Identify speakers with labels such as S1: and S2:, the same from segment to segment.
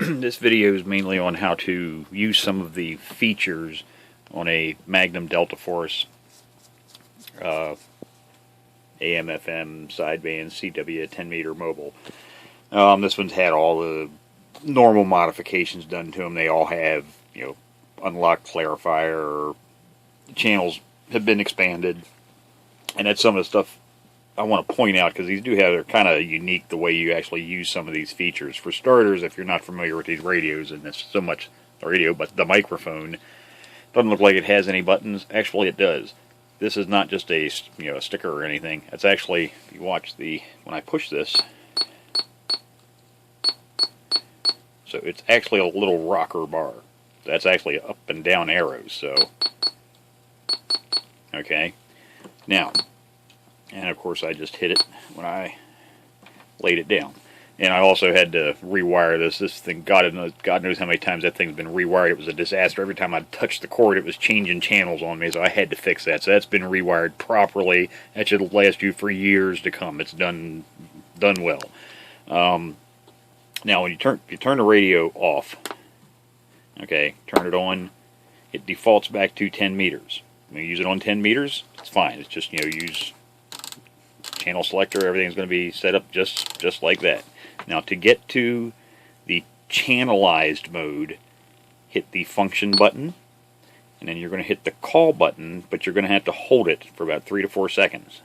S1: This video is mainly on how to use some of the features on a Magnum Delta Force AM/FM sideband CW 10-meter mobile. This one's had all the normal modifications done to them. They all have, unlocked clarifier, channels have been expanded, and that's some of the stuff I want to point out, because these they're kind of unique the way you actually use some of these features. For starters, if you're not familiar with these radios, and it's so much the radio, but the microphone doesn't look like it has any buttons. Actually, it does. This is not just a a sticker or anything. It's actually, if you watch when I push this, so it's actually a little rocker bar. That's actually up and down arrows. So, okay, now. And of course I just hit it when I laid it down. And I also had to rewire this. This thing, God knows how many times that thing's been rewired. It was a disaster. Every time I touched the cord, it was changing channels on me, so I had to fix that. So that's been rewired properly. That should last you for years to come. It's done well. Now, when you turn the radio off, okay, turn it on, it defaults back to 10 meters. When you use it on 10 meters, it's fine. It's just, use channel selector, everything's going to be set up just like that. Now, to get to the channelized mode, hit the function button, and then you're going to hit the call button, but you're going to have to hold it for about 3 to 4 seconds.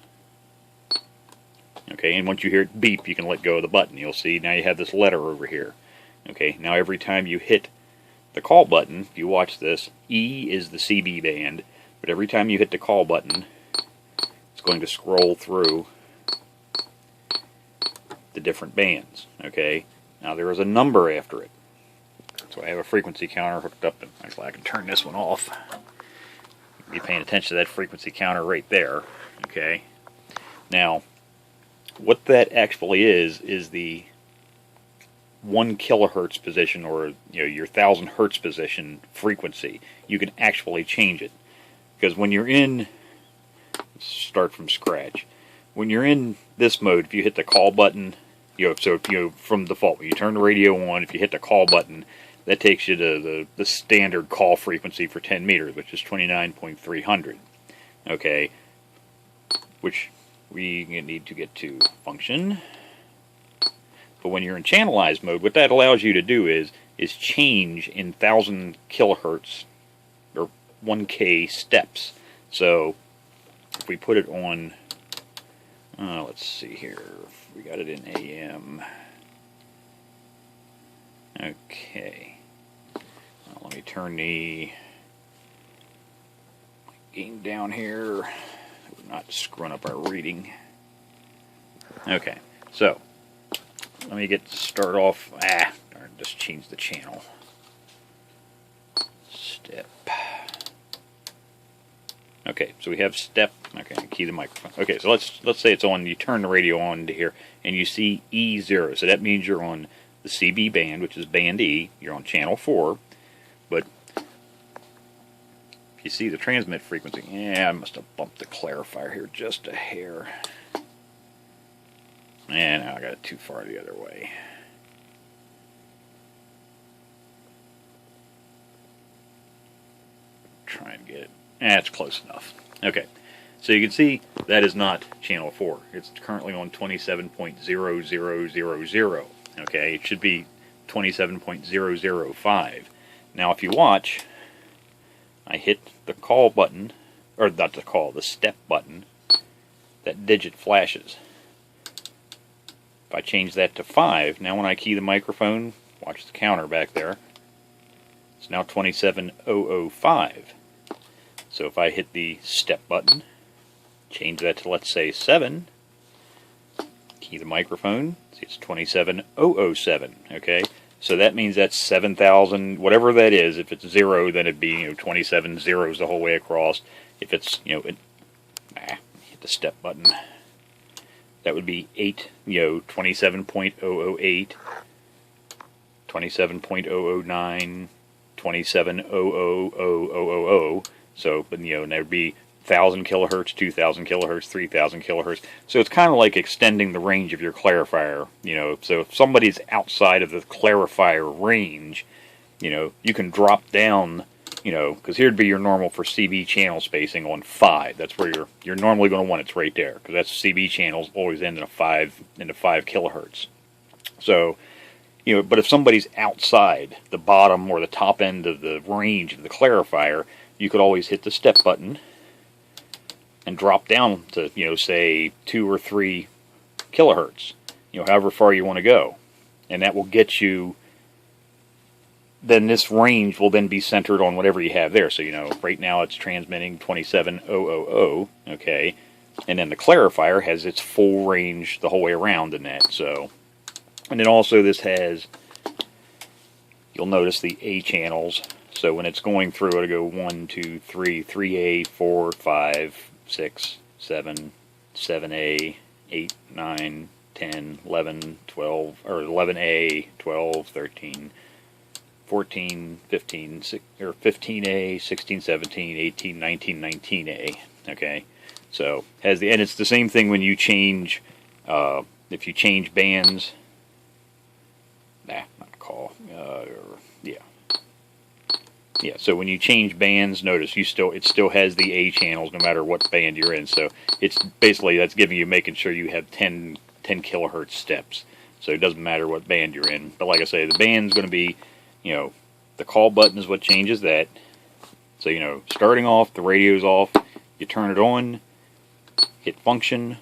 S1: Okay, and once you hear it beep, you can let go of the button. You'll see now you have this letter over here. Okay, now every time you hit the call button, if you watch this, E is the CB band, but every time you hit the call button, it's going to scroll through the different bands. Okay, now there is a number after it, so I have a frequency counter hooked up, and actually I can turn this one off. Be paying attention to that frequency counter right there. Okay, now what that actually is the 1 kilohertz position, or your 1000 hertz position frequency. You can actually change it, because when you're in, let's start from scratch. When you're in this mode, if you hit the call button, from default, when you turn the radio on, if you hit the call button, that takes you to the standard call frequency for 10 meters, which is 29.300. Okay, which we need to get to function. But when you're in channelized mode, what that allows you to do is change in 1000 kilohertz or 1K steps. So if we put it on, let's see here, we got it in AM. Okay, let me turn the gain down here. We're not screwing up our reading. Okay, so let me start off. Darn, just change the channel. Step. Okay, so we have step. Okay, key the microphone. Okay, so let's say it's on. You turn the radio on to here, and you see E0. So that means you're on the CB band, which is band E. You're on channel 4. But if you see the transmit frequency, I must have bumped the clarifier here just a hair. And now I got it too far the other way. Try and get it. It's close enough. Okay, so you can see that is not channel 4. It's currently on 27.0000. Okay, it should be 27.005. Now, if you watch, I hit the call button, or not the call, the step button. That digit flashes. If I change that to 5, now when I key the microphone, watch the counter back there, it's now 27005. So if I hit the step button, change that to, let's say, 7, key the microphone, see it's 27007, okay? So that means that's 7,000, whatever that is. If it's 0, then it'd be 27 zeros the whole way across. If it's, hit the step button, that would be 8, 27.008, 27.009, 27.00000. So, but and that would be 1,000 kilohertz, 2,000 kilohertz, 3,000 kilohertz. So it's kind of like extending the range of your clarifier. You know, so if somebody's outside of the clarifier range, you know, you can drop down, you know, because here'd be your normal for CB channel spacing on 5. That's where you're normally going to want. It's right there, because that's CB channels always end in a 5 kilohertz. So, you know, but if somebody's outside the bottom or the top end of the range of the clarifier, you could always hit the step button and drop down to, you know, say 2 or 3 kilohertz, you know, however far you want to go. And that will get you, then this range will then be centered on whatever you have there. So, you know, right now it's transmitting 27,000, okay, and then the clarifier has its full range the whole way around in that. So, and then also this has, you'll notice the A channels. So when it's going through, it'll go 1, 2, 3, 3A, 4, 5, 6, 7, 7A, 8, 9, 10, 11, 12, or 11A, 12, 13, 14, 15, or 15A, 16, 17, 18, 19, 19A. Okay, so has the, and it's the same thing when you change, if you change bands. Not call. Yeah, so when you change bands, notice it still has the A channels no matter what band you're in. So it's basically, that's giving you, making sure you have 10 kilohertz steps. So it doesn't matter what band you're in. But like I say, the band's going to be, you know, the call button is what changes that. So, you know, starting off, the radio's off, you turn it on, hit function,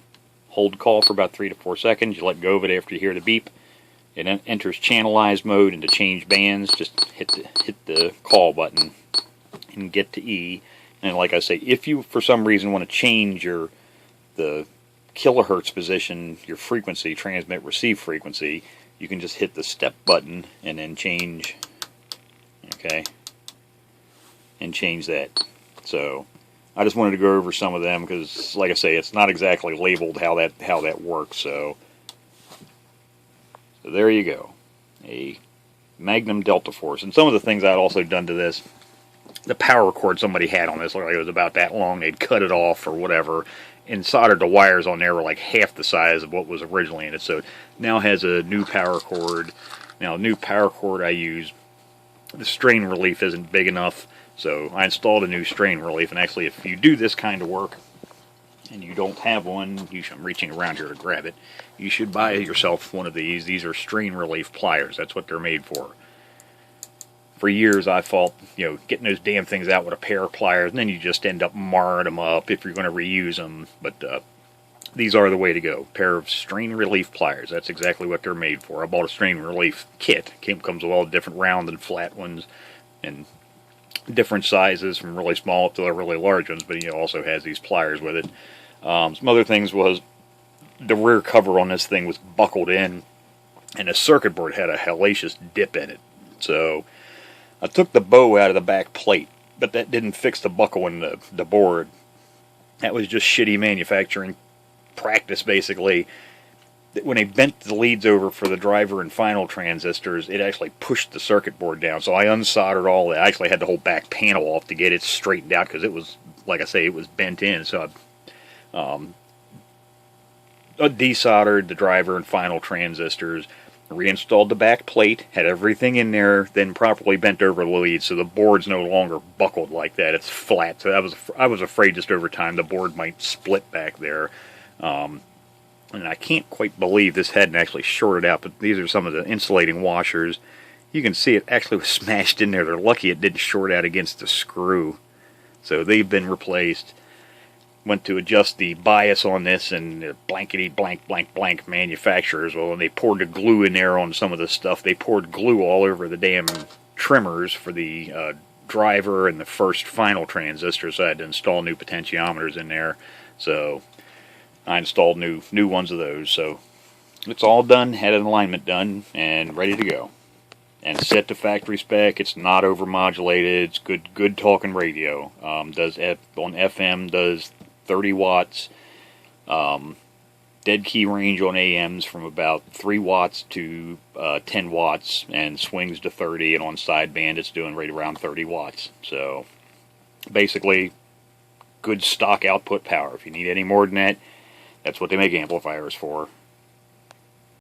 S1: hold call for about 3 to 4 seconds, you let go of it after you hear the beep. It enters channelized mode, and to change bands, just hit the call button and get to E. And like I say, if you for some reason want to change the kilohertz position, your frequency, transmit receive frequency, you can just hit the step button and then change, okay, and change that. So I just wanted to go over some of them because, like I say, it's not exactly labeled how that works. So there you go, a Magnum Delta Force. And some of the things I'd also done to this, the power cord somebody had on this looked like it was about that long. They'd cut it off or whatever and soldered the wires on there were like half the size of what was originally in it. So it now has a new power cord. Now, new power cord I use, the strain relief isn't big enough, so I installed a new strain relief. And actually, if you do this kind of work and you don't have one, I'm reaching around here to grab it, you should buy yourself one of these. These are strain relief pliers. That's what they're made for. For years I fought, you know, getting those damn things out with a pair of pliers, and then you just end up marring them up if you're going to reuse them. But these are the way to go. Pair of strain relief pliers. That's exactly what they're made for. I bought a strain relief kit. Comes with all the different round and flat ones, and different sizes from really small up to the really large ones. But it also has these pliers with it. Some other things was the rear cover on this thing was buckled in, and the circuit board had a hellacious dip in it. So I took the bow out of the back plate, but that didn't fix the buckle in the board. That was just shitty manufacturing practice, basically. When they bent the leads over for the driver and final transistors, it actually pushed the circuit board down. So I unsoldered all that. I actually had the whole back panel off to get it straightened out because it was, like I say, it was bent in. So I desoldered the driver and final transistors, reinstalled the back plate, had everything in there, then properly bent over the lead, so the board's no longer buckled like that. It's flat. So I was afraid just over time the board might split back there. And I can't quite believe this hadn't actually shorted out, but these are some of the insulating washers. You can see it actually was smashed in there. They're lucky it didn't short out against the screw. So they've been replaced. Went to adjust the bias on this, and blankety blank manufacturers, well, when they poured the glue in there on some of the stuff, they poured glue all over the damn trimmers for the driver and the first final transistor, so I had to install new potentiometers in there. So I installed new ones of those. So it's all done, had an alignment done, and ready to go. And set to factory spec. It's not overmodulated. It's good talking radio. Does on FM, does 30 watts, dead key range on AMs from about 3 watts to 10 watts, and swings to 30, and on sideband it's doing right around 30 watts. So basically good stock output power. If you need any more than that, that's what they make amplifiers for.